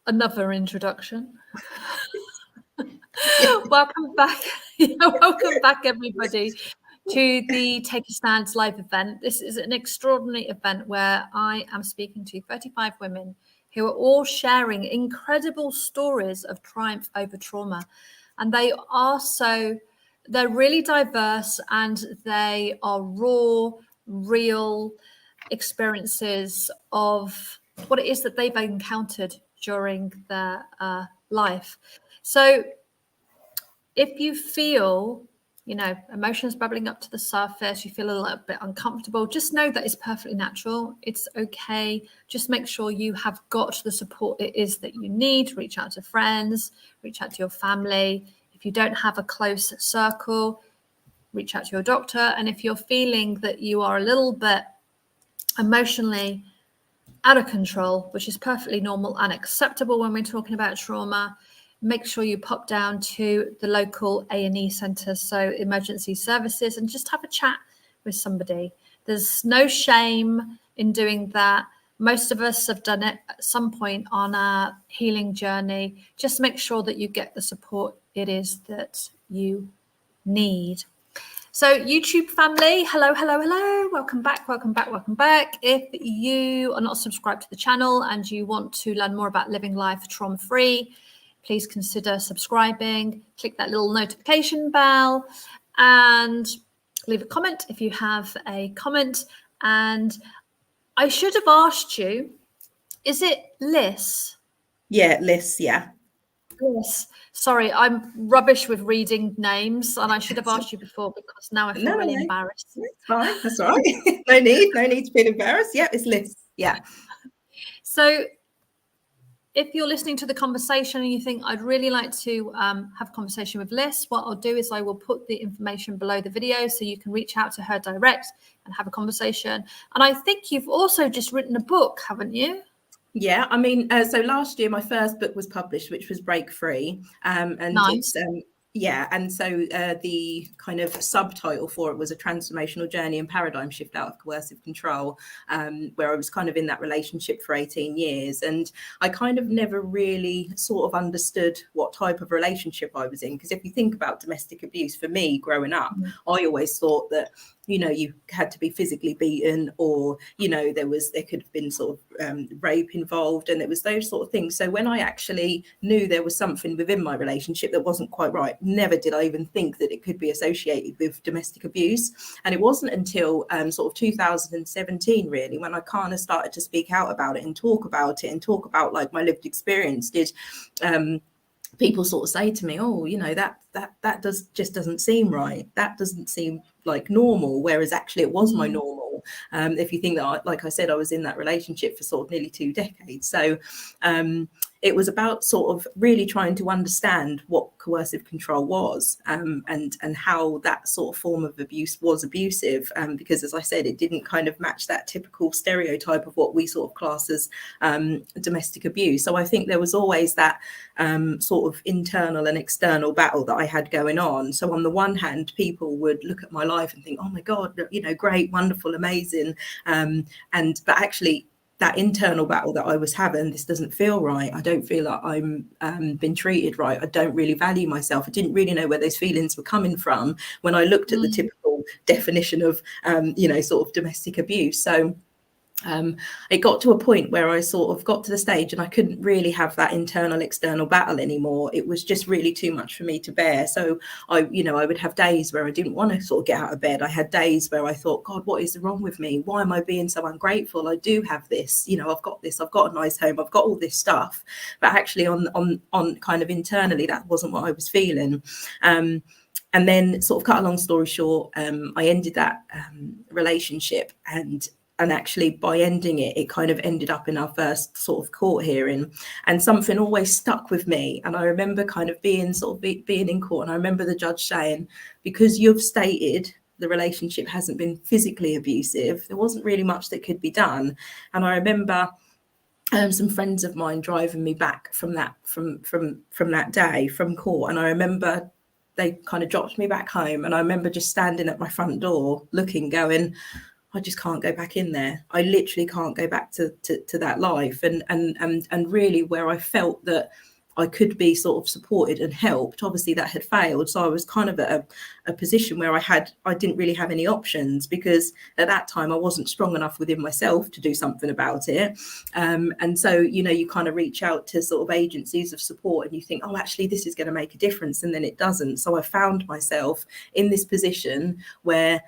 another introduction. Yeah. Welcome back. Welcome back, everybody, to the Take a Stand live event. This is an extraordinary event where I am speaking to 35 women who are all sharing incredible stories of triumph over trauma. And they're really diverse, and they are raw, real experiences of what it is that they've encountered during their life. So if you feel, emotions bubbling up to the surface, you feel a little bit uncomfortable, just know that it's perfectly natural. It's okay. Just make sure you have got the support it is that you need. Reach out to friends, reach out to your family. If you don't have a close circle, reach out to your doctor. And if you're feeling that you are a little bit emotionally out of control, which is perfectly normal and acceptable when we're talking about trauma, make sure you pop down to the local A&E centre, so emergency services, and just have a chat with somebody. There's no shame in doing that. Most of us have done it at some point on our healing journey. Just make sure that you get the support it is that you need. So YouTube family, hello. Welcome back. If you are not subscribed to the channel and you want to learn more about living life trauma-free, please consider subscribing. Click that little notification bell and leave a comment if you have a comment. And I should have asked you, is it Liz? Yeah, Liz, yeah. Yes. Sorry, I'm rubbish with reading names, and I should have asked you before because now I feel really embarrassed. It's fine. That's all right. No need to be embarrassed. Yeah, it's Liz. Yeah. So if you're listening to the conversation and you think I'd really like to have a conversation with Liz, what I'll do is I will put the information below the video so you can reach out to her direct and have a conversation. And I think you've also just written a book, haven't you? Yeah, I mean, so last year my first book was published, which was Break Free, and Nice. it's yeah, and so the kind of subtitle for it was A Transformational Journey and Paradigm Shift Out of Coercive Control, where I was kind of in that relationship for 18 years, and I kind of never really sort of understood what type of relationship I was in, because if you think about domestic abuse, for me growing up, I always thought that you had to be physically beaten, or there could have been sort of rape involved, and it was those sort of things. So when I actually knew there was something within my relationship that wasn't quite right, never did I even think that it could be associated with domestic abuse. And it wasn't until sort of 2017 really, when I kind of started to speak out about it and talk about like my lived experience, did people sort of say to me, oh, that doesn't seem right. That doesn't seem like normal. Whereas actually it was my normal. If you think that, like I said, I was in that relationship for sort of nearly 2 decades. So it was about sort of really trying to understand what coercive control was, and how that sort of form of abuse was abusive, because as I said, it didn't kind of match that typical stereotype of what we sort of class as domestic abuse. So I think there was always that sort of internal and external battle that I had going on. So on the one hand, people would look at my life and think, oh my God, great, wonderful, amazing, but actually that internal battle that I was having, this doesn't feel right. I don't feel like I'm been treated right. I don't really value myself. I didn't really know where those feelings were coming from when I looked at the typical definition of, sort of domestic abuse. So it got to a point where I sort of got to the stage and I couldn't really have that internal external battle anymore. It was just really too much for me to bear. So I would have days where I didn't want to sort of get out of bed. I had days where I thought, God, what is wrong with me? Why am I being so ungrateful? I do have this, I've got this, I've got a nice home, I've got all this stuff. But actually on kind of internally, that wasn't what I was feeling. And then sort of cut a long story short, I ended that relationship, and actually by ending it, it kind of ended up in our first sort of court hearing, and something always stuck with me. And I remember kind of being in court, and I remember the judge saying, because you've stated the relationship hasn't been physically abusive, there wasn't really much that could be done. And I remember some friends of mine driving me back from that day from court, and I remember they kind of dropped me back home, and I remember just standing at my front door looking, going, I just can't go back in there. I literally can't go back to that life. And really where I felt that I could be sort of supported and helped, obviously that had failed. So I was kind of at a position where I didn't really have any options, because at that time I wasn't strong enough within myself to do something about it. And so, you know, you kind of reach out to sort of agencies of support and you think, oh, actually this is going to make a difference. And then it doesn't. So I found myself in this position where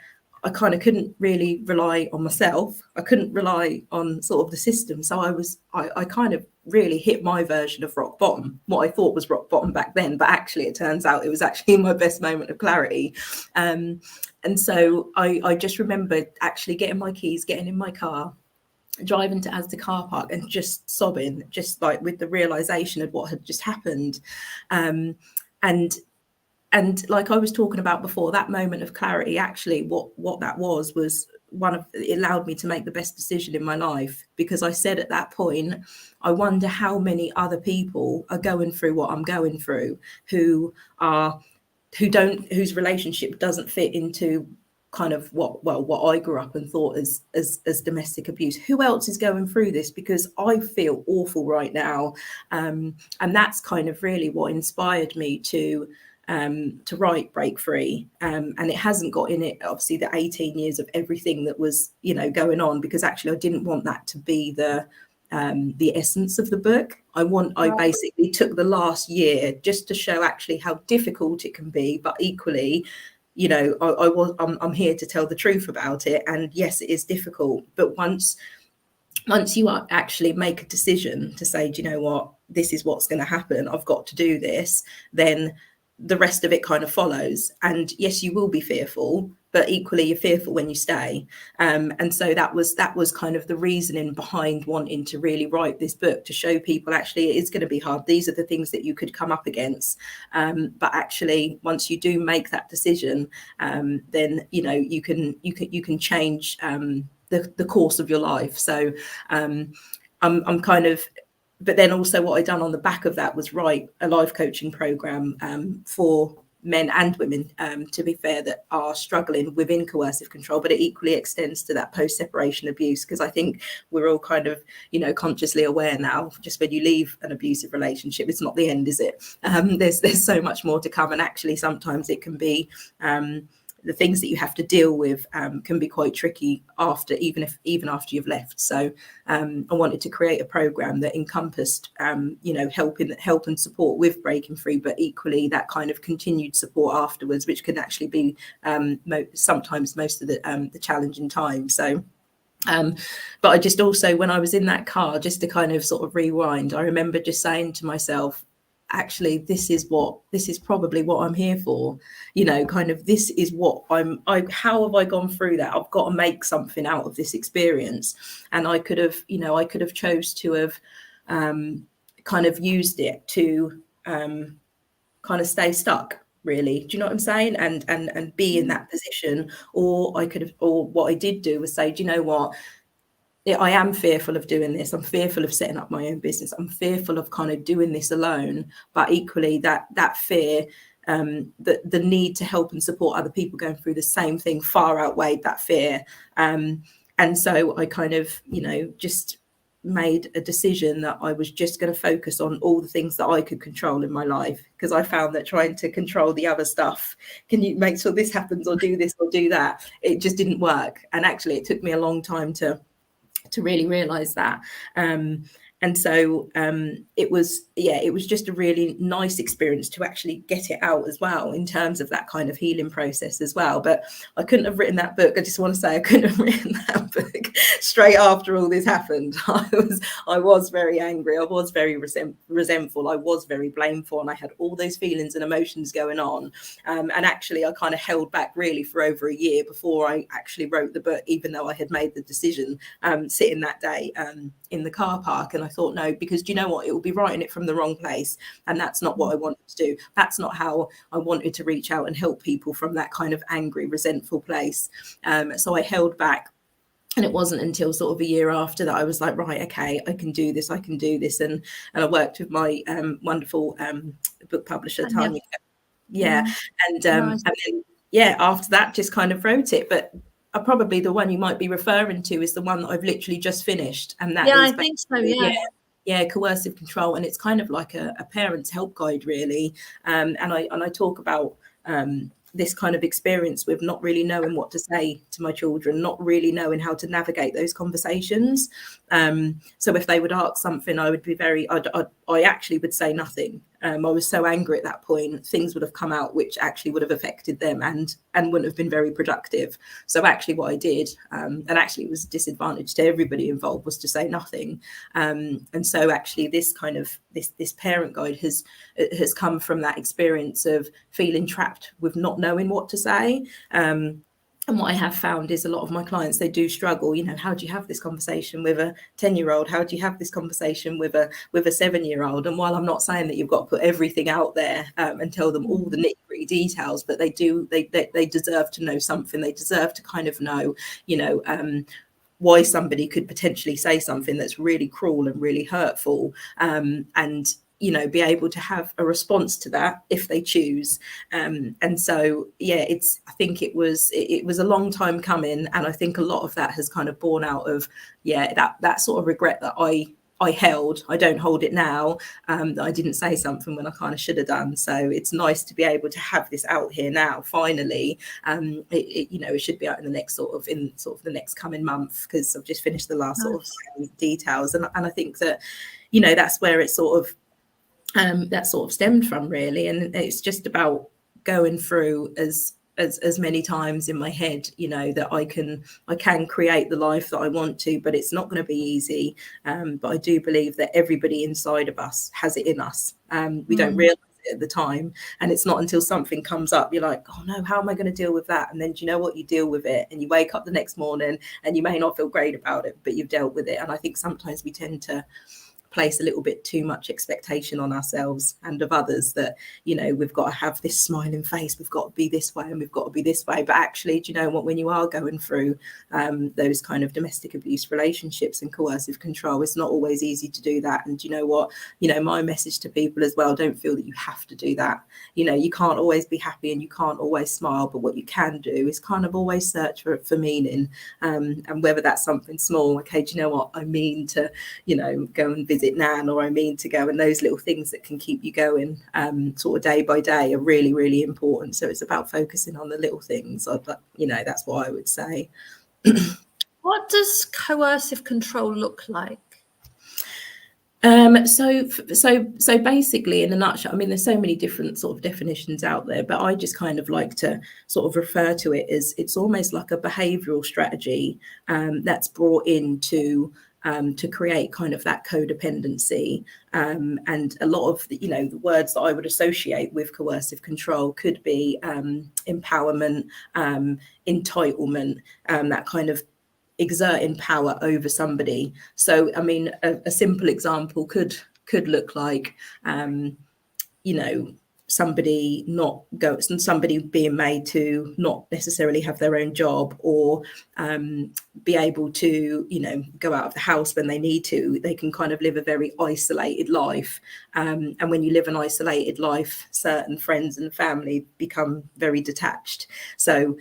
I kind of couldn't really rely on myself. I couldn't rely on sort of the system. So I kind of really hit my version of rock bottom, what I thought was rock bottom back then. But actually, it turns out it was actually my best moment of clarity. And so I just remember actually getting my keys, getting in my car, driving to Asda car park and just sobbing, just like with the realization of what had just happened. And like I was talking about before, that moment of clarity, actually what that was it allowed me to make the best decision in my life, because I said at that point, I wonder how many other people are going through what I'm going through, whose relationship doesn't fit into kind of what I grew up and thought as domestic abuse. Who else is going through this? Because I feel awful right now. And that's kind of really what inspired me to write Break Free. And it hasn't got in it, obviously, the 18 years of everything that was, you know, going on, because actually I didn't want that to be the essence of the book. I basically took the last year just to show actually how difficult it can be, but equally, you know, I'm here to tell the truth about it. And yes, it is difficult, but once you actually make a decision to say, do you know what, this is what's going to happen, I've got to do this, then the rest of it kind of follows. And yes, you will be fearful, but equally you're fearful when you stay. And so that was kind of the reasoning behind wanting to really write this book, to show people actually it is going to be hard. These are the things that you could come up against. But actually, once you do make that decision, then, you know, you can change the course of your life. So I'm kind of, but then also what I done on the back of that was write a life coaching program for men and women, to be fair, that are struggling within coercive control, but it equally extends to that post-separation abuse, because I think we're all kind of, you know, consciously aware now, just when you leave an abusive relationship, it's not the end, is it? There's so much more to come, and actually sometimes it can be the things that you have to deal with can be quite tricky even after you've left. So I wanted to create a program that encompassed, you know, help and support with breaking free, but equally that kind of continued support afterwards, which can actually be sometimes most of the challenging time. So but I just also, when I was in that car, just to kind of sort of rewind, I remember just saying to myself, actually, this is probably what I'm here for, you know, kind of, this is what how have I gone through that? I've got to make something out of this experience. And I could have chose to have kind of used it to kind of stay stuck, really. Do you know what I'm saying? And be in that position. Or what I did do was say, do you know what? I am fearful of doing this. I'm fearful of setting up my own business. I'm fearful of kind of doing this alone. But equally, that fear, the need to help and support other people going through the same thing far outweighed that fear. And so I kind of, you know, just made a decision that I was just going to focus on all the things that I could control in my life, because I found that trying to control the other stuff, can you make sure this happens or do this or do that, it just didn't work. And actually, it took me a long time to really realize that. And so it was just a really nice experience to actually get it out as well, in terms of that kind of healing process as well. But I couldn't have written that book. I just want to say I couldn't have written that book straight after all this happened. I was very angry. I was very resentful. I was very blameful. And I had all those feelings and emotions going on. And actually, I kind of held back really for over a year before I actually wrote the book, even though I had made the decision sitting that day in the car park. And I thought, no, because do you know what? It will be writing it from the wrong place. And that's not what I wanted to do. That's not how I wanted to reach out and help people from that kind of angry, resentful place. So I held back. And it wasn't until sort of a year after that I was like, right, okay, I can do this. And I worked with my wonderful book publisher, Tanya. Yeah. And then, yeah, after that, just kind of wrote it. But probably the one you might be referring to is the one that I've literally just finished, and that Yeah, is I think so. Yeah. Coercive Control, and it's kind of like a parent's help guide, really. And I talk about this kind of experience with not really knowing what to say to my children, not really knowing how to navigate those conversations. So if they would ask something, I would be I actually would say nothing. I was so angry at that point, things would have come out which actually would have affected them and wouldn't have been very productive. So actually what I did, and actually it was a disadvantage to everybody involved, was to say nothing. And so actually this kind of this parent guide has come from that experience of feeling trapped with not knowing what to say. And what I have found is a lot of my clients, they do struggle. You know, how do you have this conversation with a 10-year-old? How do you have this conversation with a 7-year-old? And while I'm not saying that you've got to put everything out there and tell them all the nitty-gritty details, but they deserve to know something. They deserve to kind of know, you know, why somebody could potentially say something that's really cruel and really hurtful, and you know, be able to have a response to that if they choose. And so yeah, I think it was a long time coming, and I think a lot of that has kind of borne out of that sort of regret that I held. I don't hold it now, that I didn't say something when I kind of should have done. So it's nice to be able to have this out here now, finally. You know, it should be out in the next the next coming month, because I've just finished the last sort of details, and I think that, you know, that's where it sort of stemmed from, really. And it's just about going through as many times in my head, you know, that I can create the life that I want to, but it's not going to be easy. But I do believe that everybody inside of us has it in us. We don't realize it at the time, and it's not until something comes up you're like, oh no, how am I going to deal with that? And then, do you know what, you deal with it, and you wake up the next morning and you may not feel great about it, but you've dealt with it. And I think sometimes we tend to place a little bit too much expectation on ourselves and of others, that, you know, we've got to have this smiling face, we've got to be this way, and we've got to be this way. But actually, do you know what, when you are going through those kind of domestic abuse relationships and coercive control, it's not always easy to do that. And you know what, you know, my message to people as well, don't feel that you have to do that. You know, you can't always be happy and you can't always smile, but what you can do is kind of always search for meaning, and whether that's something small, okay, do you know what, I mean to, you know, go and visit Nan, or I mean to go, and those little things that can keep you going sort of day by day are really, really important. So it's about focusing on the little things. You know, that's what I would say. What does coercive control look like? So basically, in a nutshell, I mean, there's so many different sort of definitions out there, but I just kind of like to sort of refer to it as, it's almost like a behavioural strategy that's brought in to create kind of that codependency. And a lot of the, you know, the words that I would associate with coercive control could be empowerment, entitlement, that kind of exerting power over somebody. So I mean, a simple example could look like, you know, somebody being made to not necessarily have their own job, or be able to, you know, go out of the house when they need to. They can kind of live a very isolated life, and when you live an isolated life, certain friends and family become very detached. So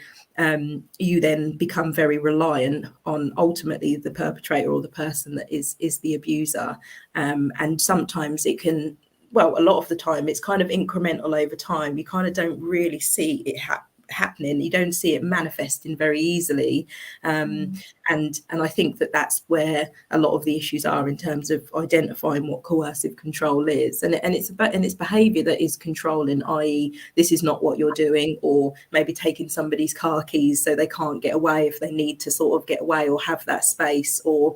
you then become very reliant on ultimately the perpetrator, or the person that is the abuser. And sometimes it can, well, a lot of the time it's kind of incremental over time. You kind of don't really see it happening. You don't see it manifesting very easily. And I think that that's where a lot of the issues are, in terms of identifying what coercive control is. And it's behavior that is controlling, i.e. this is not what you're doing, or maybe taking somebody's car keys so they can't get away if they need to sort of get away or have that space. Or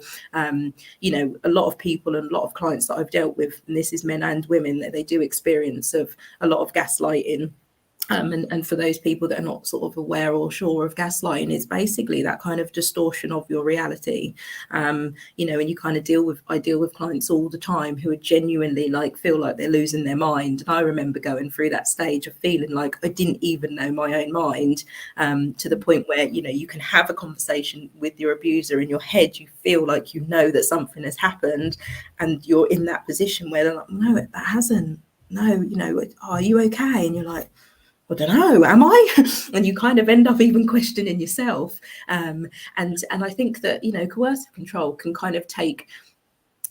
you know, a lot of people and a lot of clients that I've dealt with, and this is men and women, that they do experience of a lot of gaslighting. And for those people that are not sort of aware or sure of gaslighting, it's basically that kind of distortion of your reality. You know, and I deal with clients all the time who are genuinely like, feel like they're losing their mind. And I remember going through that stage of feeling like I didn't even know my own mind, to the point where, you know, you can have a conversation with your abuser in your head, you feel like you know that something has happened, and you're in that position where they're like, no, that hasn't. No, you know, are you okay? And you're like, I don't know, am I? And you kind of end up even questioning yourself. And I think that, you know, coercive control can kind of take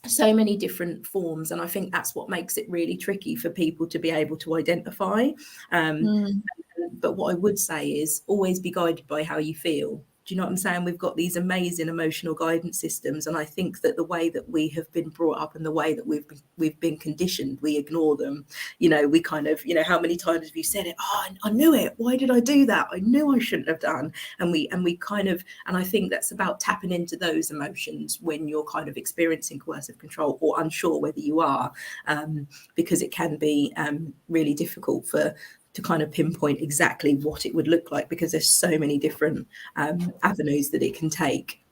so many different forms, and I think that's what makes it really tricky for people to be able to identify. But what I would say is always be guided by how you feel. Do you know what I'm saying? We've got these amazing emotional guidance systems, and I think that the way that we have been brought up and the way that we've been conditioned, we ignore them. You know, we kind of, you know, how many times have you said it? Oh, I knew it. Why did I do that? I knew I shouldn't have done. And we kind of, and I think that's about tapping into those emotions when you're kind of experiencing coercive control or unsure whether you are, because it can be really difficult to kind of pinpoint exactly what it would look like, because there's so many different avenues that it can take.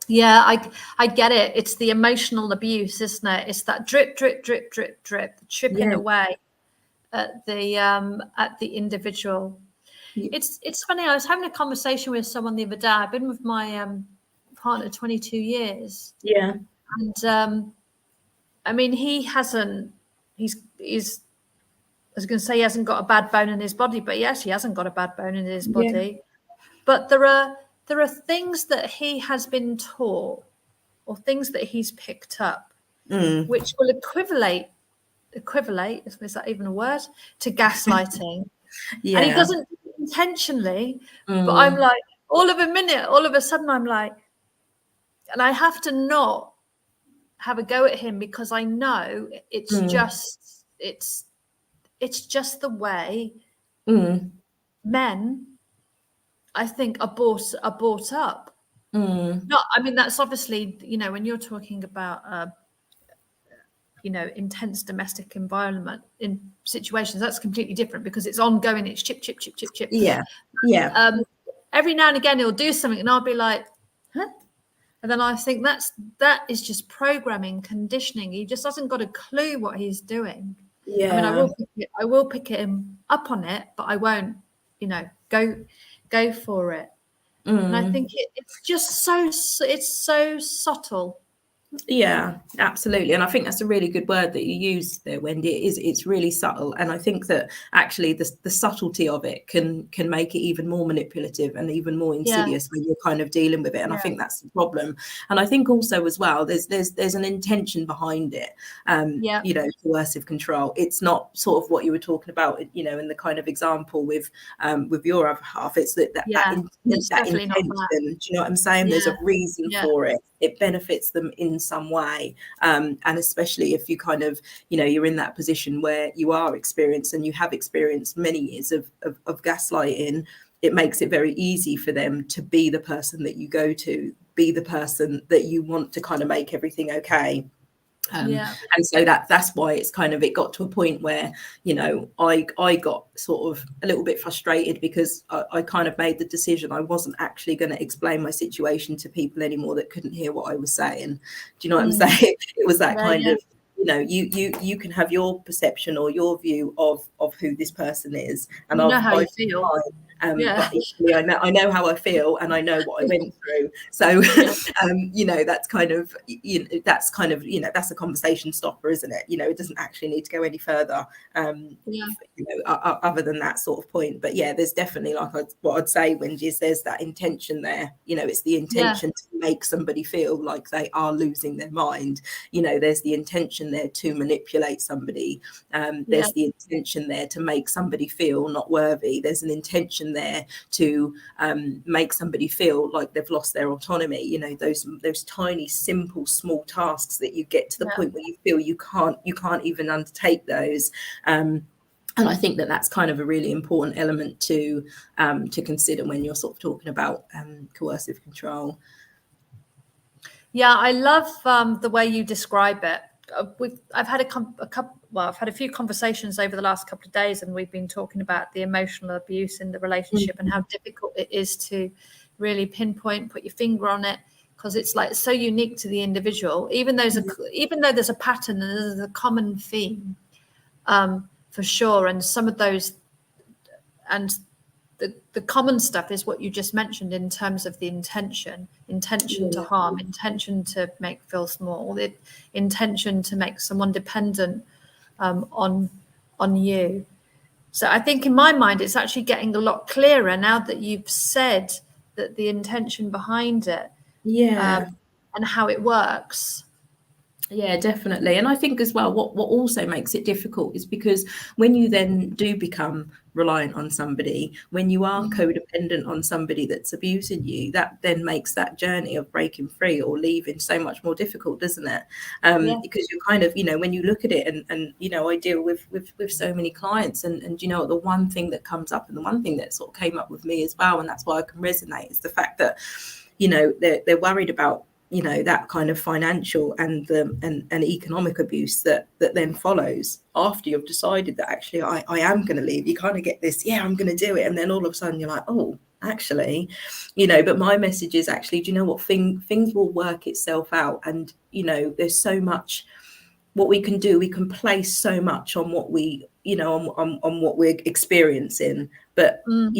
Yeah, I get it. It's the emotional abuse, isn't it? It's that drip, drip, drip, drip, drip, chipping away at the individual. Yeah. It's funny. I was having a conversation with someone the other day. I've been with my partner 22 years. Yeah. And I mean, he's I was going to say he hasn't got a bad bone in his body, but yes, he hasn't got a bad bone in his body. Yeah. But there are things that he has been taught or things that he's picked up, which will equivalate, is that even a word, to gaslighting. Yeah. And he doesn't do it intentionally, but I'm like, all of a sudden I'm like, and I have to not have a go at him because I know it's just the way men, I think, are brought up. No, I mean, that's obviously, you know, when you're talking about you know, intense domestic environment in situations, that's completely different because it's ongoing. It's chip, chip, chip, chip, chip. Yeah. Every now and again he'll do something and I'll be like, huh? And then I think that is just programming, conditioning. He just hasn't got a clue what he's doing. Yeah. I mean, I will pick him up on it, but I won't, you know, go for it. And I think it's just so subtle. Yeah, absolutely. And I think that's a really good word that you used there, Wendy. It's really subtle. And I think that actually the subtlety of it can make it even more manipulative and even more insidious when you're kind of dealing with it. And I think that's the problem. And I think also as well, there's an intention behind it. You know, coercive control. It's not sort of what you were talking about, you know, in the kind of example with your other half. It's that intention. Do you know what I'm saying? There's a reason for it. It benefits them in some way, and especially if you kind of, you know, you're in that position where you are experienced and you have experienced many years of gaslighting, it makes it very easy for them to be the person that you go to, be the person that you want to kind of make everything okay. And so that's why it's kind of, it got to a point where, you know, I got sort of a little bit frustrated because I kind of made the decision I wasn't actually going to explain my situation to people anymore that couldn't hear what I was saying. Do you know what I'm saying? It was that kind of, you know, you can have your perception or your view of who this person is, and you know how you feel. But equally, I know how I feel and I know what I went through. So, you know, that's kind of, you know, that's a conversation stopper, isn't it? You know, it doesn't actually need to go any further, you know, other than that sort of point. But yeah, there's definitely, like what I'd say, Wendy, is there's that intention there. You know, it's the intention to make somebody feel like they are losing their mind. You know, there's the intention there to manipulate somebody. There's the intention there to make somebody feel not worthy. There's an intention there to make somebody feel like they've lost their autonomy. You know, those tiny, simple, small tasks that you get to the point where you feel you can't even undertake those. And I think that that's kind of a really important element to consider when you're sort of talking about coercive control. Yeah, I love the way you describe it. I've had I've had a few conversations over the last couple of days, and we've been talking about the emotional abuse in the relationship and how difficult it is to really pinpoint, put your finger on it, because it's like so unique to the individual. Even though there's a pattern and there's a common theme, for sure, and some of those, and the common stuff is what you just mentioned in terms of the intention to harm, intention to make feel small, the intention to make someone dependent on you. So I think in my mind, it's actually getting a lot clearer now that you've said that the intention behind it, and how it works. Yeah, definitely. And I think as well, what also makes it difficult is because when you then do become reliant on somebody, when you are codependent on somebody that's abusing you, that then makes that journey of breaking free or leaving so much more difficult, doesn't it? Because you're kind of, when you look at it, and I deal with so many clients, and the one thing that comes up, and the one thing that sort of came up with me as well, and that's why I can resonate, is the fact that they're worried about that kind of financial and economic abuse that then follows after you've decided that actually I am going to leave. You kind of get this, I'm going to do it, and then all of a sudden you're like, oh, actually, but my message is actually, do you know what, things will work itself out. And there's so much what we can do. We can place so much on what we on what we're experiencing, but my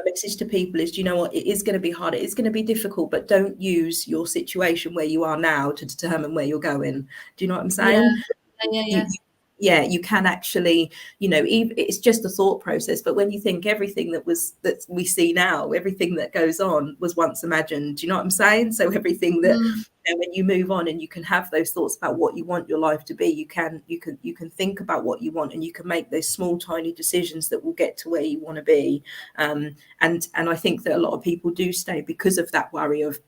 message to people is, do you know what, it is going to be hard, it is going to be difficult, but don't use your situation where you are now to determine where you're going. Do you know what I'm saying? You can actually, it's just a thought process, but when you think everything that we see now, everything that goes on was once imagined. Do you know what I'm saying? So everything that when you move on and you can have those thoughts about what you want your life to be, you can think about what you want, and you can make those small tiny decisions that will get to where you want to be. And I think that a lot of people do stay because of that worry of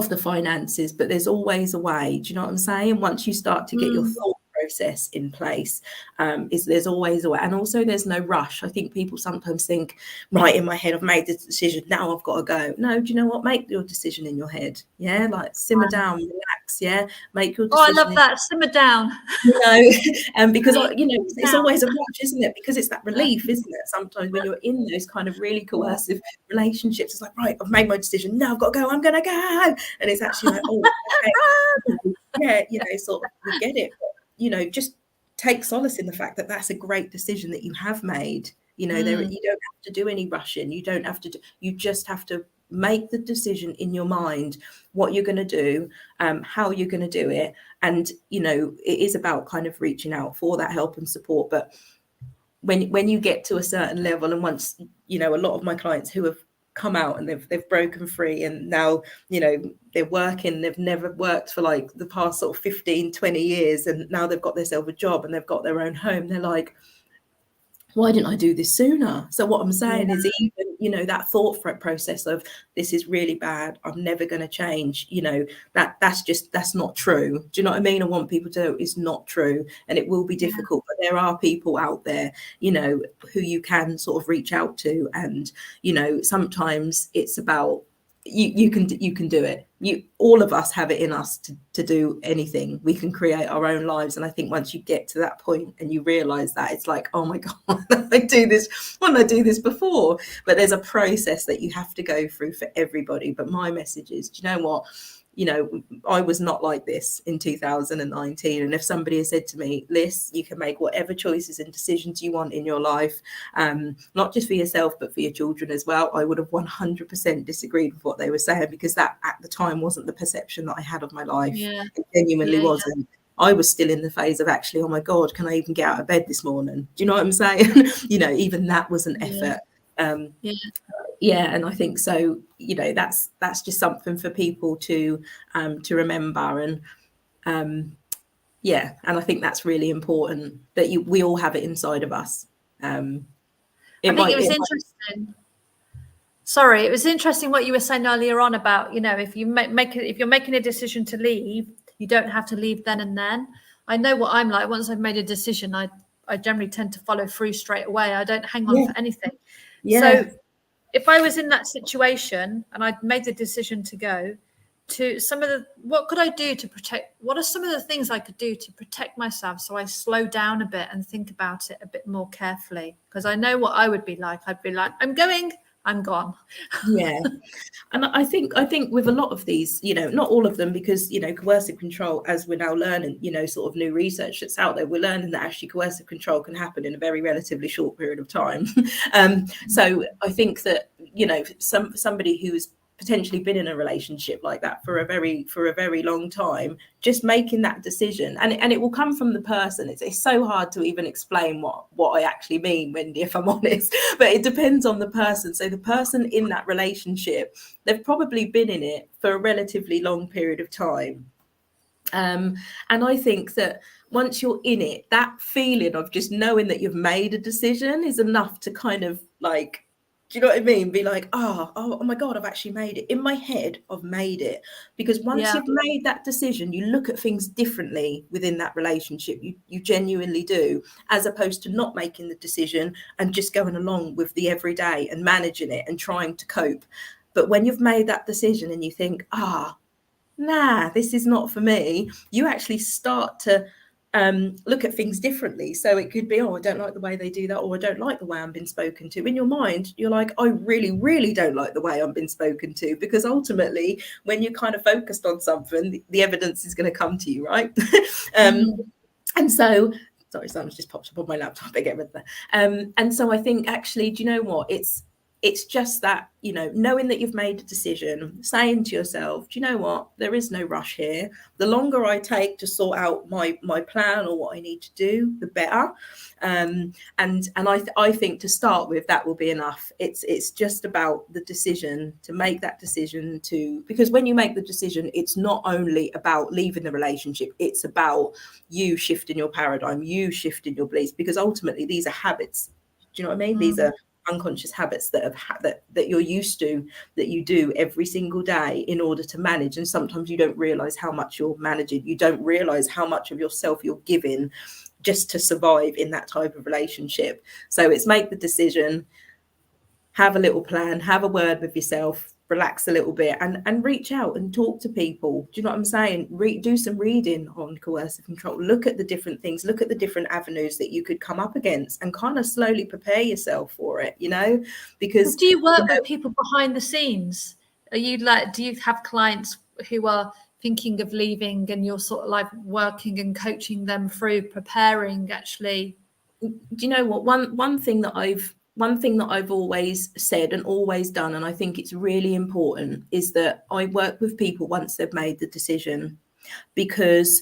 the finances, but there's always a way. Do you know what I'm saying? Once you start to get your thought process in place, there's always a way. And also there's no rush. I think people sometimes think, right, in my head I've made this decision, now I've got to go. No, do you know what, make your decision in your head. Like simmer down, relax, make your decision. I love that, simmer down. Because it's always a rush, isn't it? Because it's that relief, isn't it? Sometimes when you're in those kind of really coercive relationships, it's like, right, I've made my decision, now I've got to go, I'm gonna go. And it's actually like, oh, okay. Sort of, we get it, but just take solace in the fact that that's a great decision that you have made. You don't have to do any rushing. You don't have to you just have to make the decision in your mind, what you're going to do, how you're going to do it. And it is about kind of reaching out for that help and support. But when you get to a certain level, and once a lot of my clients who have come out and they've broken free, and now they're working, they've never worked for like the past sort of 15-20 years, and now they've got themselves a job and they've got their own home, they're like, why didn't I do this sooner? So what I'm saying is, even that thought process of this is really bad, I'm never going to change, that's not true. Do you know what I mean? I want people to know it's not true, and it will be difficult, but there are people out there who you can sort of reach out to, and sometimes it's about you can do it. All of us have it in us to do anything. We can create our own lives. And I think once you get to that point and you realize that, it's like, oh my God, why didn't I do this before? But there's a process that you have to go through for everybody. But my message is, do you know what? I was not like this in 2019. And if somebody has said to me, Liz, you can make whatever choices and decisions you want in your life, not just for yourself, but for your children as well, I would have 100% disagreed with what they were saying, because that at the time wasn't the perception that I had of my life. It genuinely wasn't. I was still in the phase of actually, oh my God, can I even get out of bed this morning? Do you know what I'm saying? Even that was an effort. And I think so, that's just something for people to remember. And and I think that's really important, that we all have it inside of us. I think it was interesting. Sorry, it was interesting what you were saying earlier on about, if you're making a decision to leave, you don't have to leave then and then. I know what I'm like. Once I've made a decision, I generally tend to follow through straight away. I don't hang on for anything. So if I was in that situation and I'd made the decision to go, what could I do to protect? What are some of the things I could do to protect myself, so I slow down a bit and think about it a bit more carefully? Because I know what I would be like. I'd be like, I'm going, I'm gone. And I think with a lot of these, not all of them, because coercive control, as we're now learning, sort of new research that's out there, we're learning that actually coercive control can happen in a very relatively short period of time. So I think that somebody who's potentially been in a relationship like that for a very long time, just making that decision, and it will come from the person. It's so hard to even explain what I actually mean, Wendy, if I'm honest, but it depends on the person. So the person in that relationship, they've probably been in it for a relatively long period of time. And I think that once you're in it, that feeling of just knowing that you've made a decision is enough to kind of like, do you know what I mean? Be like, oh my God, I've actually made it. In my head, I've made it. Because once you've made that decision, you look at things differently within that relationship. You genuinely do, as opposed to not making the decision and just going along with the everyday and managing it and trying to cope. But when you've made that decision and you think, nah, this is not for me, you actually start to look at things differently. So it could be, I don't like the way they do that, or I don't like the way I'm being spoken to. In your mind, you're like, I really, really don't like the way I'm being spoken to, because ultimately, when you're kind of focused on something, the evidence is going to come to you, right? And so, sorry, something's just popped up on my laptop. I get rid of that. And so I think actually, do you know what? It's just that, knowing that you've made a decision, saying to yourself, do you know what? There is no rush here. The longer I take to sort out my plan or what I need to do, the better. And I think to start with, that will be enough. It's just about the decision, to make that decision, because when you make the decision, it's not only about leaving the relationship, it's about you shifting your paradigm, you shifting your beliefs, because ultimately these are habits. Do you know what I mean? These are unconscious habits that you're used to, that you do every single day in order to manage. And sometimes you don't realize how much you're managing. You don't realize how much of yourself you're giving just to survive in that type of relationship. So it's make the decision, have a little plan, have a word with yourself, relax a little bit, and reach out and talk to people. Do you know what I'm saying? Do some reading on coercive control. Look at the different things, look at the different avenues that you could come up against, and kind of slowly prepare yourself for it, because do you work with people behind the scenes? Do you have clients who are thinking of leaving, and you're sort of like working and coaching them through preparing actually? Do you know what? One thing that I've always said and always done, and I think it's really important, is that I work with people once they've made the decision. Because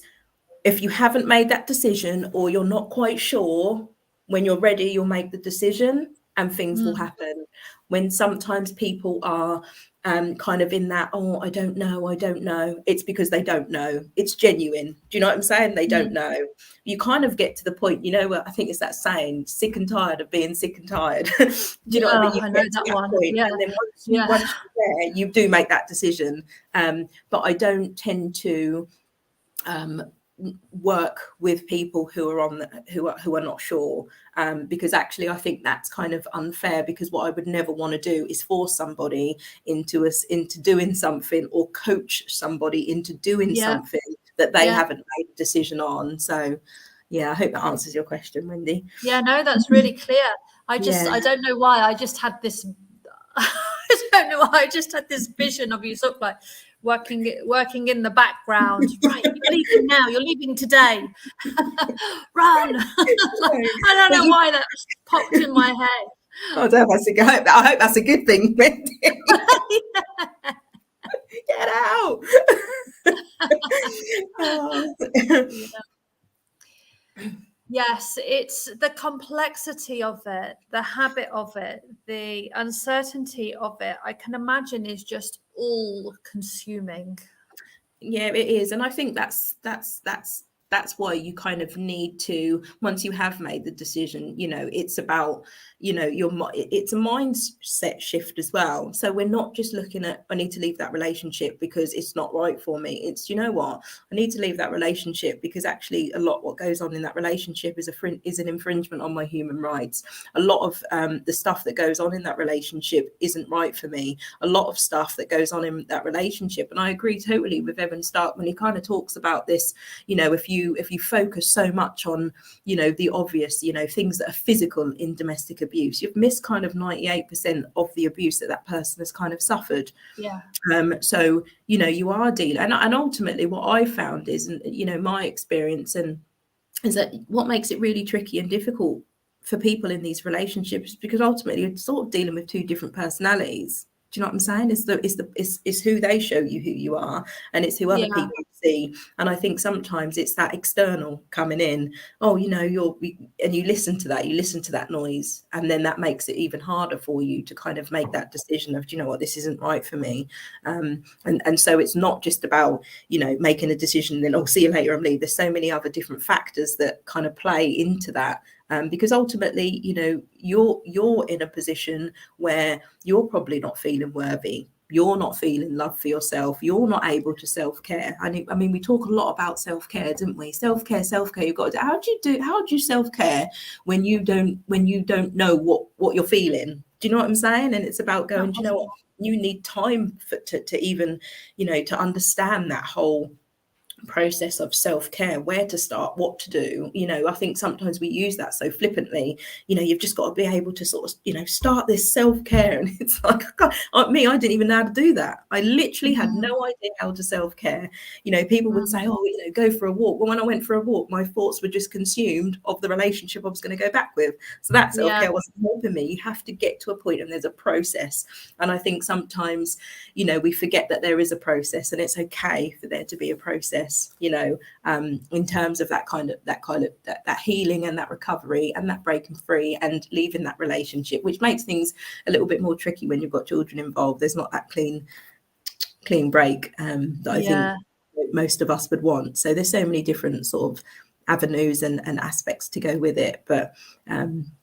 if you haven't made that decision, or you're not quite sure, when you're ready, you'll make the decision and things will happen. When sometimes people are kind of in that, I don't know, it's because they don't know. It's genuine. Do you know what I'm saying? They don't know. You kind of get to the point, I think it's that saying, sick and tired of being sick and tired. Do you know what I mean? I know that one. Point, and then once you're there, you do make that decision. But I don't tend to work with people who are not sure, because actually I think that's kind of unfair, because what I would never want to do is force somebody into doing something, or coach somebody into doing something that they haven't made a decision on. So I hope that answers your question, Wendy. No, that's really clear. I don't know why I just had this vision of you sort of like working in the background. Right, you're leaving now. You're leaving today. Run! I don't know why that popped in my head. I hope that's a good thing, Wendy. Get out! Yes, it's the complexity of it, the habit of it, the uncertainty of it. I can imagine is just all consuming. Yeah, it is. And I think that's why you kind of need to, once you have made the decision, it's about, it's a mindset shift as well. So we're not just looking at, I need to leave that relationship because it's not right for me. It's, you know what, I need to leave that relationship because actually a lot what goes on in that relationship is an infringement on my human rights. A lot of the stuff that goes on in that relationship isn't right for me. A lot of stuff that goes on in that relationship. And I agree totally with Evan Stark when he kind of talks about this, if you focus so much on, the obvious, things that are physical in domestic abuse, you've missed kind of 98% of the abuse that person has kind of suffered. Yeah. So, you are dealing, and ultimately what I found is, and, my experience is that what makes it really tricky and difficult for people in these relationships, because ultimately you're sort of dealing with two different personalities. Do you know what I'm saying? It's who they show you who you are, and it's who other people see. And I think sometimes it's that external coming in. Oh, you know, and you listen to that noise, and then that makes it even harder for you to kind of make that decision of, do you know what, this isn't right for me. And so it's not just about, you know, making a decision and then, oh, see you later, I'm leaving. There's so many other different factors that kind of play into that. Because ultimately, you know, you're in a position where you're probably not feeling worthy. You're not feeling love for yourself. You're not able to self-care. I mean, we talk a lot about self-care, don't we? Self-care. You've got to, how do you self-care when you don't know what you're feeling? Do you know what I'm saying? And it's about going, do you know what? You need time to even, you know, to understand that whole process of self-care, where to start, what to do. You know, I think sometimes we use that so flippantly. You know, you've just got to be able to sort of, you know, start this self-care, and it's like, I didn't even know how to do that. I literally had no idea how to self-care. You know, people would say, oh, you know, go for a walk. Well, when I went for a walk, my thoughts were just consumed of the relationship I was going to go back with. So that self-care wasn't helping me. You have to get to a point, and there's a process. And I think sometimes, you know, we forget that there is a process, and it's okay for there to be a process, you know, in terms of that healing and that recovery and that breaking free and leaving that relationship, which makes things a little bit more tricky when you've got children involved. There's not that clean break that I think most of us would want. So there's so many different sort of avenues and aspects to go with it. But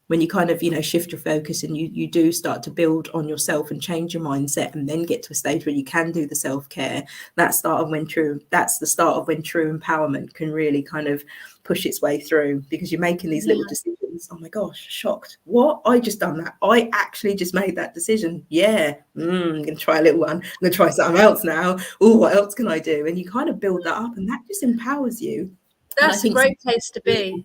when you kind of, you know, shift your focus and you do start to build on yourself and change your mindset, and then get to a stage where you can do the self-care, that's the start of when true empowerment can really kind of push its way through, because you're making these little decisions. Oh my gosh, shocked. What? I just done that. I actually just made that decision. Yeah. I'm going to try a little one. I'm going to try something else now. Oh, what else can I do? And you kind of build that up, and that just empowers you. That's a great place to be.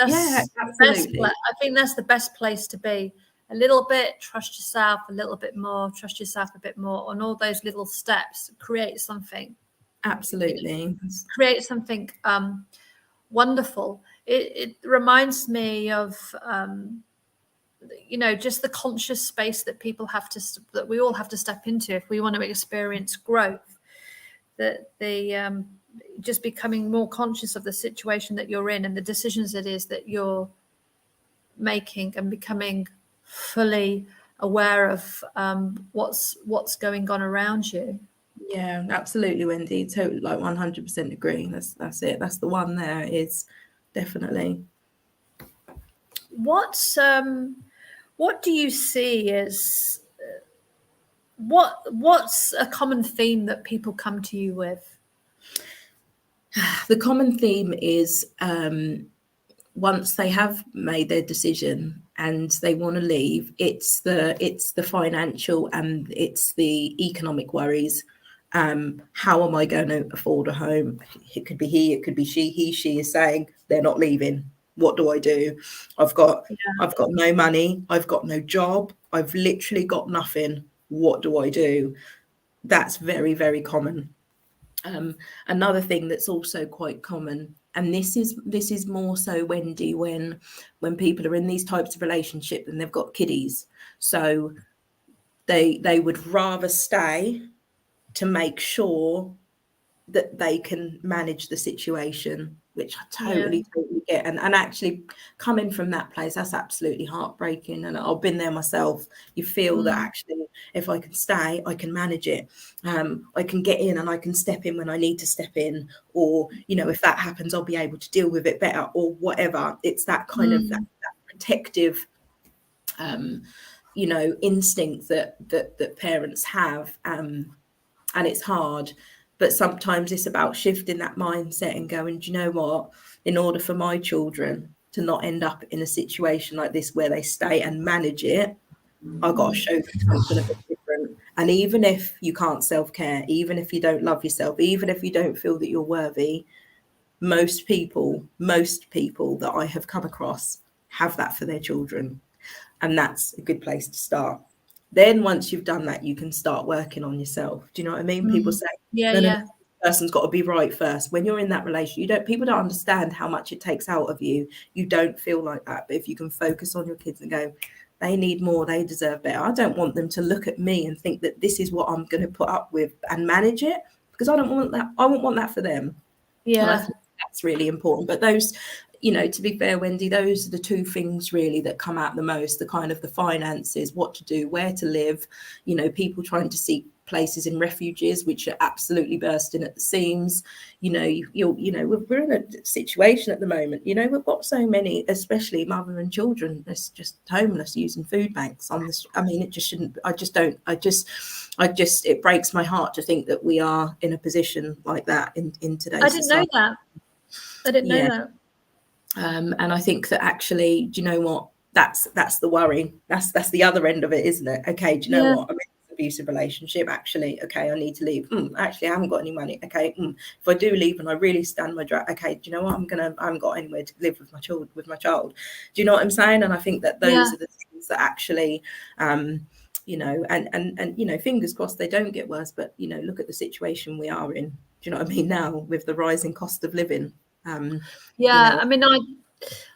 Yeah, absolutely. I think that's the best place to be. A little bit, trust yourself, a little bit more, trust yourself a bit more, on all those little steps, create something. Absolutely. Create something wonderful. It reminds me of, you know, just the conscious space that that we all have to step into if we want to experience growth. That just becoming more conscious of the situation that you're in and the decisions it is that you're making, and becoming fully aware of what's going on around you. Yeah, absolutely, Wendy. Totally, like 100% agree. That's it. That's the one there, is definitely. What do you see as what's a common theme that people come to you with? The common theme is once they have made their decision and they want to leave, it's the financial and it's the economic worries. How am I going to afford a home? It could be he, it could be she. She is saying they're not leaving. What do I do? I've got no money. I've got no job. I've literally got nothing. What do I do? That's very, very common. Another thing that's also quite common, and this is more so, Wendy, when people are in these types of relationships and they've got kiddies, so they would rather stay to make sure that they can manage the situation, which I totally get. And actually coming from that place, that's absolutely heartbreaking. And I've been there myself. You feel that actually, if I can stay, I can manage it. I can get in and I can step in when I need to step in, or, you know, if that happens, I'll be able to deal with it better, or whatever. It's that kind of that protective you know, instinct that parents have. And it's hard. But sometimes it's about shifting that mindset and going, do you know what? In order for my children to not end up in a situation like this where they stay and manage it, I've got to show them something a bit different. And even if you can't self-care, even if you don't love yourself, even if you don't feel that you're worthy, most people that I have come across have that for their children. And that's a good place to start. Then once you've done that, you can start working on yourself. Do you know what I mean? People say, no, this person's got to be right first. When you're in that relationship, people don't understand how much it takes out of you. You don't feel like that. But if you can focus on your kids and go, they need more, they deserve better. I don't want them to look at me and think that this is what I'm going to put up with and manage it, because I don't want that. I won't want that for them. And I think that's really important. But those, you know, to be fair, Wendy, those are the two things really that come out the most, the kind of the finances, what to do, where to live, you know, people trying to seek places in refuges, which are absolutely bursting at the seams. You know, you know, we're in a situation at the moment, you know, we've got so many, especially mother and children, that's just homeless using food banks on this. I mean, it just shouldn't, it breaks my heart to think that we are in a position like that in today's society. I didn't know that. And I think that actually, do you know what? That's the worry. That's the other end of it, isn't it? Okay, do you know what? I'm in an abusive relationship. Actually, okay, I need to leave. Actually, I haven't got any money. Okay, if I do leave and I really stand my ground, okay, do you know what? I haven't got anywhere to live with my child. Do you know what I'm saying? And I think that those are the things that actually, you know, and you know, fingers crossed they don't get worse. But you know, look at the situation we are in. Do you know what I mean now with the rising cost of living? You know, I mean,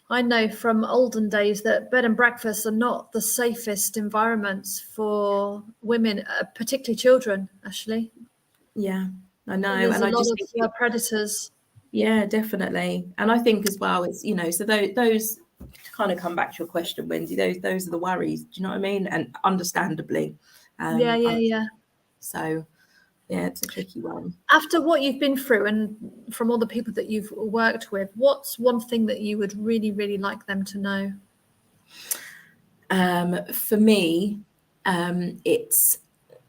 I know from olden days that bed and breakfasts are not the safest environments for women, particularly children, actually. Yeah, I know. There's and a I lot just of predators. Yeah, definitely. And I think as well, it's, you know, so those to kind of come back to your question, Wendy, those are the worries. Do you know what I mean? And understandably. So yeah, it's a tricky one. After what you've been through and from all the people that you've worked with, what's one thing that you would really, really like them to know? For me, it's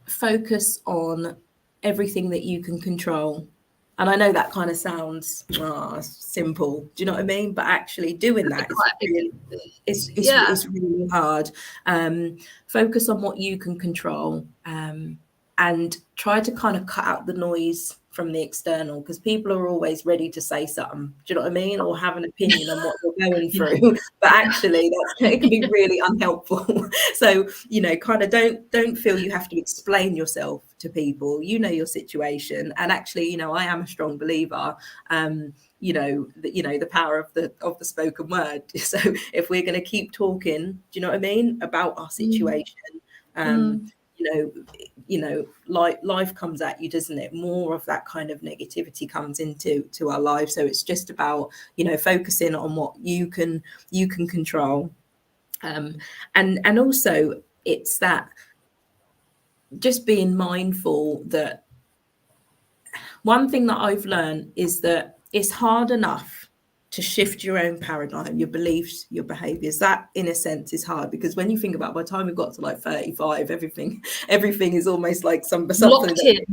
focus on everything that you can control. And I know that kind of sounds simple. Do you know what I mean? But actually doing that is really hard. Focus on what you can control, and try to kind of cut out the noise from the external, because people are always ready to say something. Do you know what I mean? Or have an opinion on what you're going through. But actually it can be really unhelpful. So, you know, kind of don't feel you have to explain yourself to people. You know your situation. And actually, you know, I am a strong believer, you know, the power of the spoken word. So if we're going to keep talking, do you know what I mean, about our situation, you know, life comes at you, doesn't it? More of that kind of negativity comes into our life. So it's just about, you know, focusing on what you can control, and also it's that just being mindful that one thing that I've learned is that it's hard enough to shift your own paradigm, your beliefs, your behaviors. That in a sense is hard, because when you think about, by the time we've got to like 35, everything is almost like something that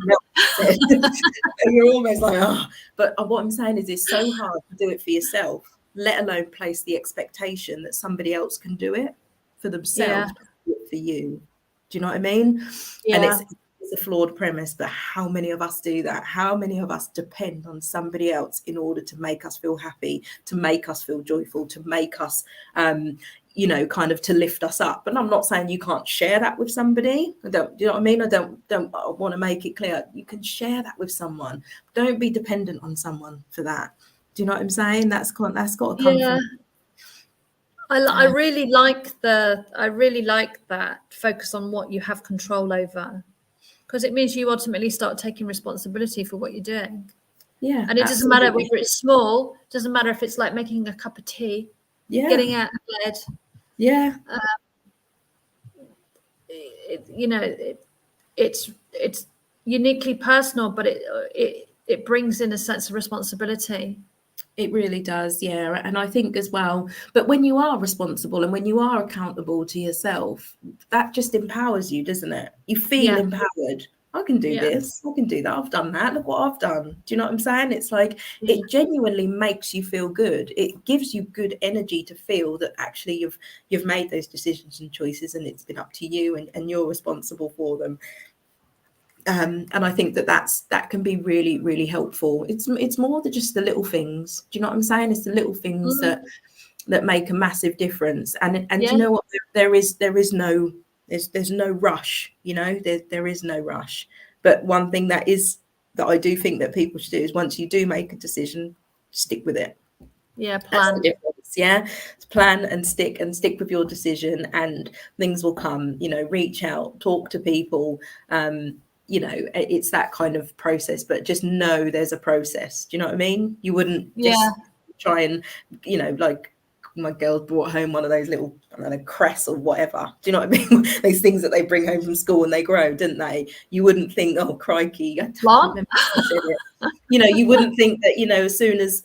you're almost like, oh. But what I'm saying is it's so hard to do it for yourself, let alone place the expectation that somebody else can do it for themselves, do it for you. Do you know what I mean? And it's a flawed premise, but how many of us do that? How many of us depend on somebody else in order to make us feel happy, to make us feel joyful, to make us, you know, kind of to lift us up? And I'm not saying you can't share that with somebody. Do you know what I mean? I want to make it clear. You can share that with someone. Don't be dependent on someone for that. Do you know what I'm saying? That's got to come from. I really like that focus on what you have control over, because it means you ultimately start taking responsibility for what you're doing. Yeah. And it doesn't matter whether it's small, doesn't matter if it's like making a cup of tea, getting out of bed. Yeah. You know, it's uniquely personal, but it brings in a sense of responsibility. It really does, yeah. And I think as well, but when you are responsible and when you are accountable to yourself, that just empowers you, doesn't it? You feel empowered. I can do this. I can do that. I've done that. Look what I've done. Do you know what I'm saying? It's like it genuinely makes you feel good. It gives you good energy to feel that actually you've made those decisions and choices, and it's been up to you, and you're responsible for them. And I think that can be really, really helpful. It's more than just the little things. Do you know what I'm saying? It's the little things that make a massive difference. And you know what? There's no rush. You know, there is no rush. But one thing that I do think that people should do is, once you do make a decision, stick with it. Yeah, plan. Yeah, plan and stick with your decision, and things will come. You know, reach out, talk to people. You know, it's that kind of process, but just know there's a process. Do you know what I mean? You wouldn't Yeah. just try and, you know, like my girl brought home one of those little, I don't know, cress or whatever. Do you know what I mean? Those things that they bring home from school and they grow, didn't they? You wouldn't think, oh crikey, I can't remember how I said it. You know, you wouldn't think that, you know, as soon as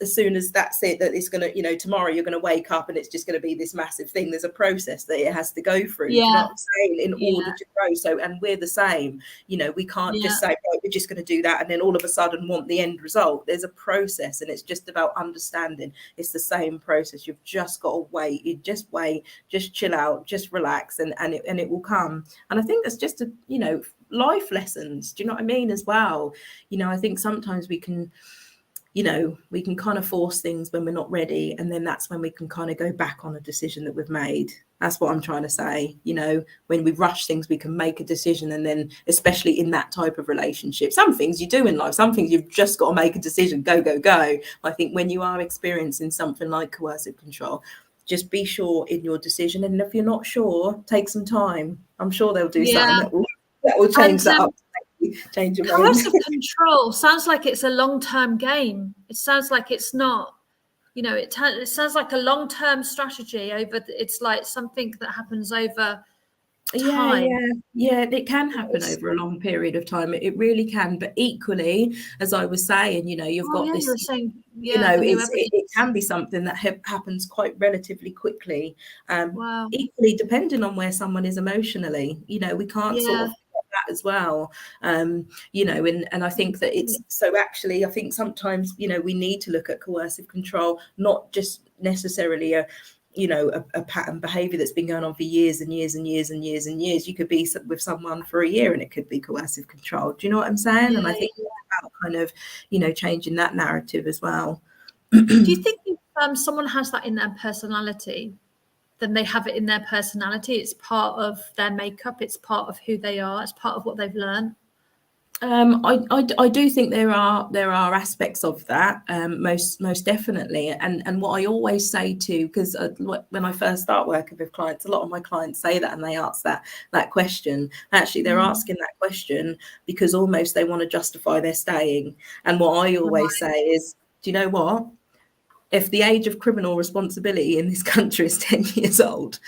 that's it, that it's going to, you know, tomorrow you're going to wake up and it's just going to be this massive thing. There's a process that it has to go through. Yeah. Do you know what I'm saying? In order to grow. So, and we're the same. You know, we can't just say, right, we're just going to do that and then all of a sudden want the end result. There's a process, and it's just about understanding it's the same process. You've just got to wait. You just wait, just chill out, just relax, and it will come. And I think that's just a, you know, life lessons. Do you know what I mean? As well, you know, I think sometimes we can, you know, we can kind of force things when we're not ready, and then that's when we can kind of go back on a decision that we've made. That's what I'm trying to say. You know, when we rush things, we can make a decision, and then especially in that type of relationship, some things you do in life, some things you've just got to make a decision, go. I think when you are experiencing something like coercive control, just be sure in your decision, and if you're not sure, take some time. I'm sure they'll do something that will change that up. Change your mind. Coercive control sounds like it's a long-term game. It sounds like it's not, you know, it sounds like a long-term strategy over. It's like something that happens over time. Yeah, it can happen over a long period of time. It really can. But equally, as I was saying, you know, you've got this, you were saying, you know, it can be something that happens quite relatively quickly. Wow. Equally, depending on where someone is emotionally, you know, we can't sort of forget that as well. You know, and I think that it's so actually, I think sometimes, you know, we need to look at coercive control, not just necessarily you know, a pattern behavior that's been going on for years and years and years and years and years. You could be with someone for a year and it could be coercive control. Do you know what I'm saying? And I think it's about kind of, you know, changing that narrative as well. Do you think if someone has that in their personality, then they have it in their personality? It's part of their makeup. It's part of who they are. It's part of what they've learned. I do think there are aspects of that, most definitely, and what I always say too, because when I first start working with clients, a lot of my clients say that, and they ask that question. Actually, they're asking that question because almost they want to justify their staying. And what I always say is, do you know what? If the age of criminal responsibility in this country is 10 years old,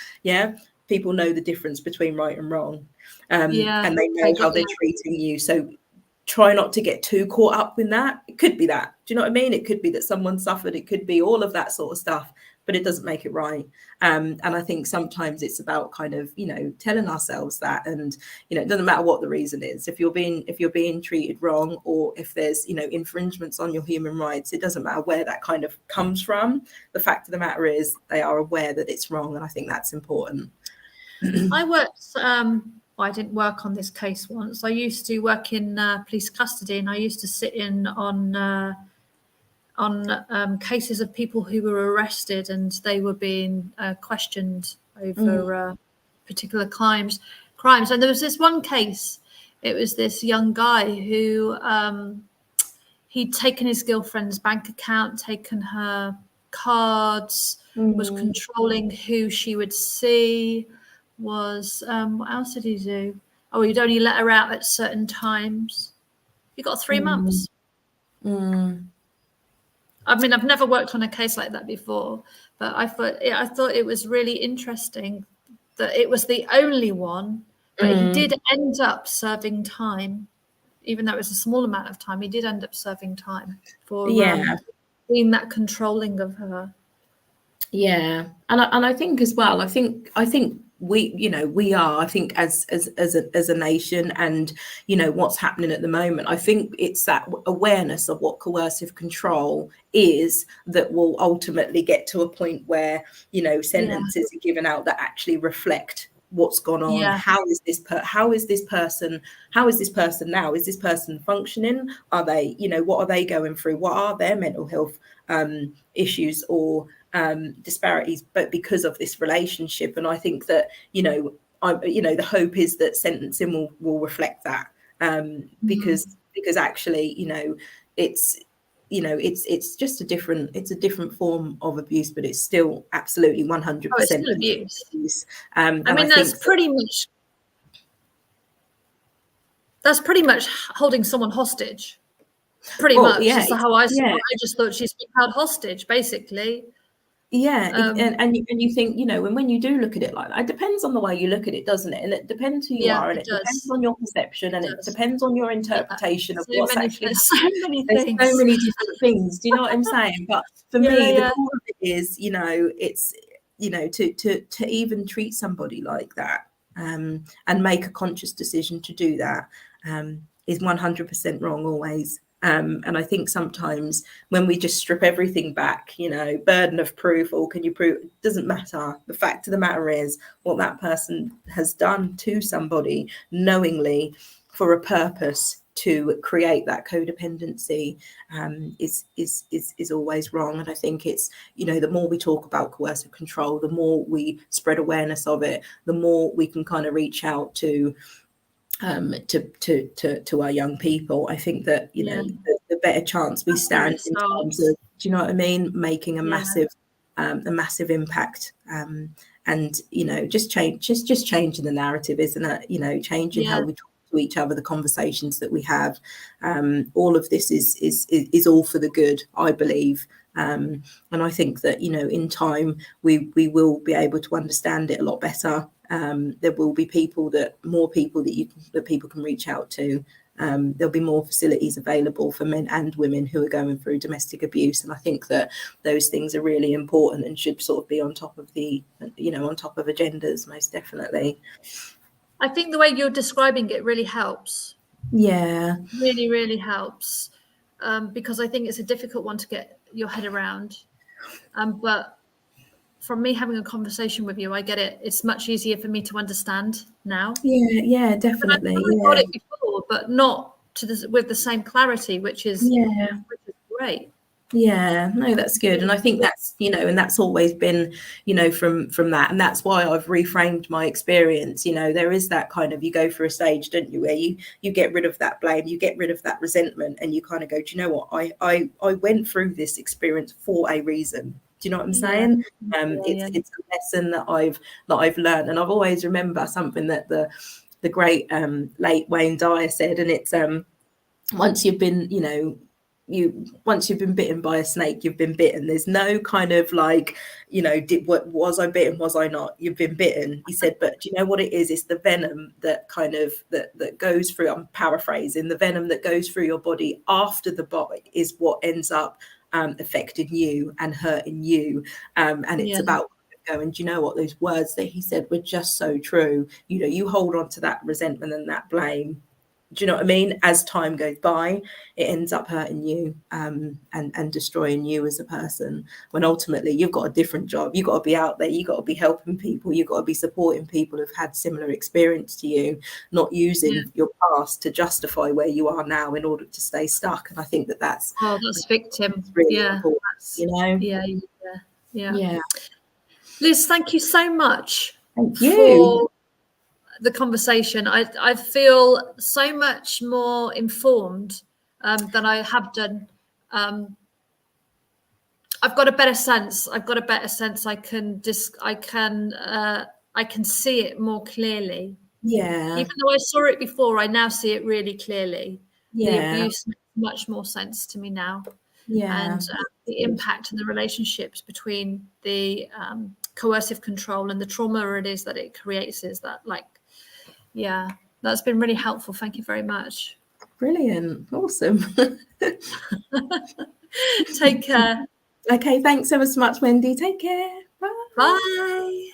people know the difference between right and wrong, and they know how they're treating you. So try not to get too caught up in that. It could be that. Do you know what I mean? It could be that someone suffered. It could be all of that sort of stuff, but it doesn't make it right. And I think sometimes it's about kind of, you know, telling ourselves that, and, you know, it doesn't matter what the reason is. If you're being treated wrong, or if there's, you know, infringements on your human rights, it doesn't matter where that kind of comes from. The fact of the matter is they are aware that it's wrong. And I think that's important. I worked, I didn't work on this case once. I used to work in police custody, and I used to sit in on cases of people who were arrested and they were being questioned over particular crimes. And there was this one case. It was this young guy who he'd taken his girlfriend's bank account, taken her cards, was controlling who she would see. What else did he do? Oh, he'd only let her out at certain times. He got 3 months. I mean, I've never worked on a case like that before, but I thought it was really interesting that it was the only one, but he did end up serving time, even though it was a small amount of time. He did end up serving time for being that controlling of her. Yeah, and I think as well, I think we, you know, we are, I think as a nation, and, you know, what's happening at the moment, I think it's that awareness of what coercive control is that will ultimately get to a point where, you know, sentences are given out that actually reflect what's gone on. How is this person now? Is this person functioning? Are they, you know, what are they going through? What are their mental health issues or disparities, but because of this relationship? And I think that, you know, the hope is that sentencing will reflect that, because actually, you know, you know, it's just a different form of abuse, but it's still absolutely 100% Oh, it's still abuse. abuse. I mean, that's pretty much holding someone hostage. Pretty much. Yeah, That's how I saw yeah. it. I just thought she's being held hostage, basically. Yeah, and you think, you know, and when you do look at it like that, it depends on the way you look at it, doesn't it? And it depends who you Yeah, are, and it it depends does. on your perception, and it Does. depends on your Yeah. interpretation of So what's many, actually there's so many there's things. so many different things. Do you know what I'm saying? But for me, the core of it is, you know, it's, you know, to even treat somebody like that, and make a conscious decision to do that, is 100% wrong always. And I think sometimes when we just strip everything back, you know, burden of proof, or can you prove, it doesn't matter. The fact of the matter is what that person has done to somebody knowingly for a purpose to create that codependency, is always wrong. And I think it's, you know, the more we talk about coercive control, the more we spread awareness of it, the more we can kind of reach out to our young people. I think that, you know, the better chance we stand in terms of, do you know what I mean, making a massive impact, and, you know, just changing the narrative, isn't it? You know, changing how we talk to each other, the conversations that we have. All of this is all for the good, I believe. And I think that, you know, in time we will be able to understand it a lot better. There will be more people that people can reach out to. There'll be more facilities available for men and women who are going through domestic abuse, and I think that those things are really important and should sort of be on top of on top of agendas, most definitely. I think the way you're describing it really helps. Yeah, really, really helps, because I think it's a difficult one to get your head around. But from me having a conversation with you, I get it. It's much easier for me to understand now. Yeah, definitely. I got it before, but not with the same clarity, which is great. Yeah, no, that's good. And I think that's, you know, and that's always been, you know, from that. And that's why I've reframed my experience. You know, there is that kind of, you go through a stage, don't you, where you get rid of that blame, you get rid of that resentment, and you kind of go, do you know what, I went through this experience for a reason. Do you know what I'm saying? It's a lesson that I've learned. And I've always remember something that the great late Wayne Dyer said, and it's once you've been, you know, once you've been bitten by a snake, you've been bitten. There's no kind of like, you know, was I bitten, was I not? You've been bitten. He said, but do you know what it is? It's the venom that kind of that goes through, I'm paraphrasing, the venom that goes through your body after the bite is what ends up affecting you and hurting you. And it's about going, do you know what, those words that he said were just so true. You know, you hold on to that resentment and that blame. Do you know what I mean? As time goes by, it ends up hurting you, and destroying you as a person, when ultimately you've got a different job. You've got to be out there. You've got to be helping people. You've got to be supporting people who've had similar experience to you, not using your past to justify where you are now in order to stay stuck. And I think that's victim. really important, you know? Yeah. Liz, thank you so much for the conversation. I feel so much more informed than I have done. I've got a better sense. I can see it more clearly. Yeah. Even though I saw it before, I now see it really clearly. Yeah. The abuse makes much more sense to me now. Yeah. And the impact and the relationships between the coercive control and the trauma it is that it creates is that, like, that's been really helpful. Thank you very much. Brilliant. Awesome. Take care. Okay, thanks ever so much, Wendy. Take care. Bye. Bye.